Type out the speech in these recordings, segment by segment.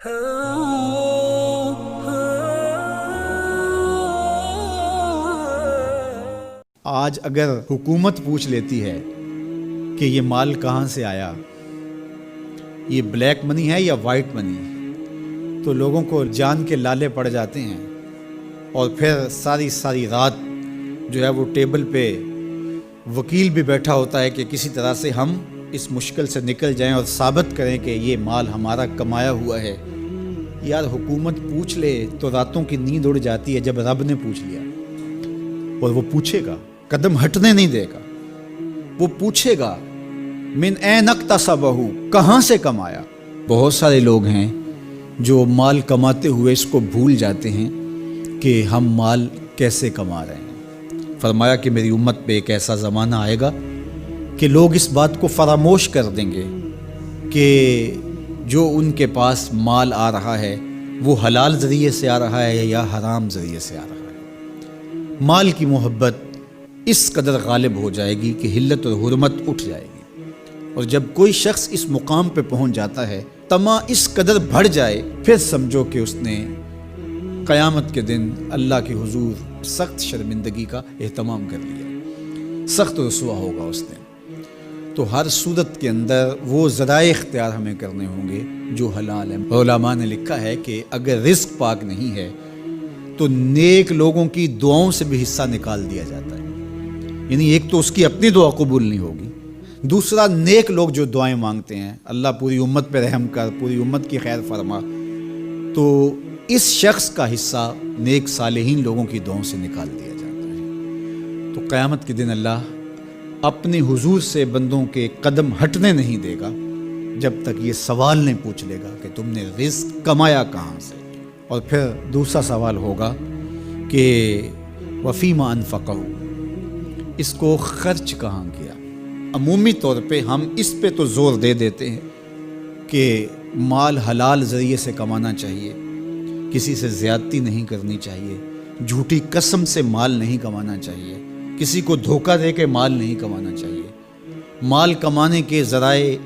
آج اگر حکومت پوچھ لیتی ہے کہ یہ مال کہاں سے آیا، یہ بلیک منی ہے یا وائٹ منی، تو لوگوں کو جان کے لالے پڑ جاتے ہیں اور پھر ساری رات جو ہے وہ ٹیبل پہ وکیل بھی بیٹھا ہوتا ہے کہ کسی طرح سے ہم اس مشکل سے نکل جائیں اور ثابت کریں کہ یہ مال ہمارا کمایا ہوا ہے۔ یار حکومت پوچھ لے تو راتوں کی نیند اڑ جاتی ہے جب رب نے پوچھ لیا، اور وہ پوچھے گا، قدم ہٹنے نہیں دے گا، وہ پوچھے گا من این اکتسبہ، کہاں سے کمایا۔ بہت سارے لوگ ہیں جو مال کماتے ہوئے اس کو بھول جاتے ہیں کہ ہم مال کیسے کما رہے ہیں۔ فرمایا کہ میری امت پہ ایک ایسا زمانہ آئے گا کہ لوگ اس بات کو فراموش کر دیں گے کہ جو ان کے پاس مال آ رہا ہے وہ حلال ذریعے سے آ رہا ہے یا حرام ذریعے سے آ رہا ہے۔ مال کی محبت اس قدر غالب ہو جائے گی کہ حلت اور حرمت اٹھ جائے گی، اور جب کوئی شخص اس مقام پہ پہنچ جاتا ہے، طمع اس قدر بڑھ جائے، پھر سمجھو کہ اس نے قیامت کے دن اللہ کے حضور سخت شرمندگی کا اہتمام کر لیا، سخت رسوا ہوگا اس دن۔ تو ہر صورت کے اندر وہ ذرائع اختیار ہمیں کرنے ہوں گے جو حلال ہیں۔ علماء نے لکھا ہے کہ اگر رزق پاک نہیں ہے تو نیک لوگوں کی دعاؤں سے بھی حصہ نکال دیا جاتا ہے، یعنی ایک تو اس کی اپنی دعا قبول نہیں ہوگی، دوسرا نیک لوگ جو دعائیں مانگتے ہیں، اللہ پوری امت پہ رحم کر، پوری امت کی خیر فرما، تو اس شخص کا حصہ نیک صالحین لوگوں کی دعاؤں سے نکال دیا جاتا ہے۔ تو قیامت کے دن اللہ اپنے حضور سے بندوں کے قدم ہٹنے نہیں دے گا جب تک یہ سوال نہیں پوچھ لے گا کہ تم نے رزق کمایا کہاں سے۔ اور پھر دوسرا سوال ہوگا کہ وفیما انفقہ، اس کو خرچ کہاں کیا۔ عمومی طور پہ ہم اس پہ تو زور دے دیتے ہیں کہ مال حلال ذریعے سے کمانا چاہیے، کسی سے زیادتی نہیں کرنی چاہیے، جھوٹی قسم سے مال نہیں کمانا چاہیے، کسی کو دھوکہ دے کے مال نہیں کمانا چاہیے، مال کمانے کے ذرائع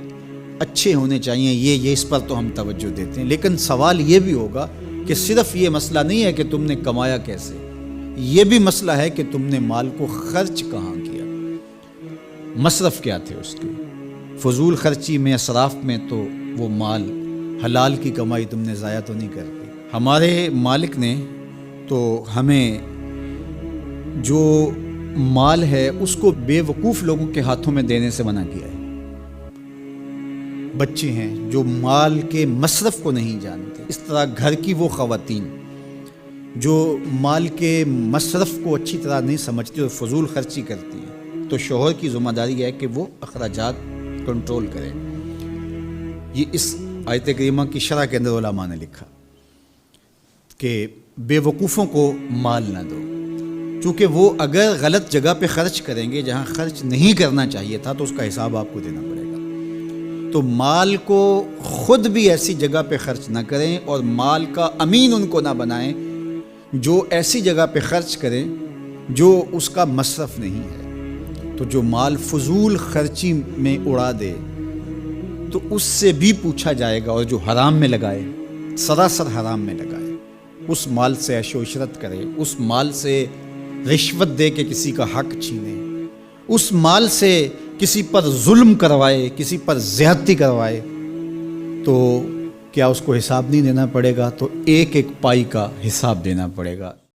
اچھے ہونے چاہیے، یہ اس پر تو ہم توجہ دیتے ہیں۔ لیکن سوال یہ بھی ہوگا کہ صرف یہ مسئلہ نہیں ہے کہ تم نے کمایا کیسے، یہ بھی مسئلہ ہے کہ تم نے مال کو خرچ کہاں کیا، مصرف کیا تھے اس کے، فضول خرچی میں، اسراف میں تو وہ مال حلال کی کمائی تم نے ضائع تو نہیں کر دی۔ ہمارے مالک نے تو ہمیں جو مال ہے اس کو بے وقوف لوگوں کے ہاتھوں میں دینے سے منع کیا ہے۔ بچے ہیں جو مال کے مصرف کو نہیں جانتے، اس طرح گھر کی وہ خواتین جو مال کے مصرف کو اچھی طرح نہیں سمجھتی اور فضول خرچی کرتی ہیں، تو شوہر کی ذمہ داری ہے کہ وہ اخراجات کنٹرول کرے۔ یہ اس آیت کریمہ کی شرح کے اندر علماء نے لکھا کہ بے وقوفوں کو مال نہ دو، چونکہ وہ اگر غلط جگہ پہ خرچ کریں گے جہاں خرچ نہیں کرنا چاہیے تھا تو اس کا حساب آپ کو دینا پڑے گا۔ تو مال کو خود بھی ایسی جگہ پہ خرچ نہ کریں اور مال کا امین ان کو نہ بنائیں جو ایسی جگہ پہ خرچ کریں جو اس کا مصرف نہیں ہے۔ تو جو مال فضول خرچی میں اڑا دے تو اس سے بھی پوچھا جائے گا، اور جو حرام میں لگائے، سراسر حرام میں لگائے، اس مال سے عیش و عشرت کرے، اس مال سے رشوت دے کے کسی کا حق چھینے، اس مال سے کسی پر ظلم کروائے، کسی پر زیادتی کروائے، تو کیا اس کو حساب نہیں دینا پڑے گا؟ تو ایک ایک پائی کا حساب دینا پڑے گا۔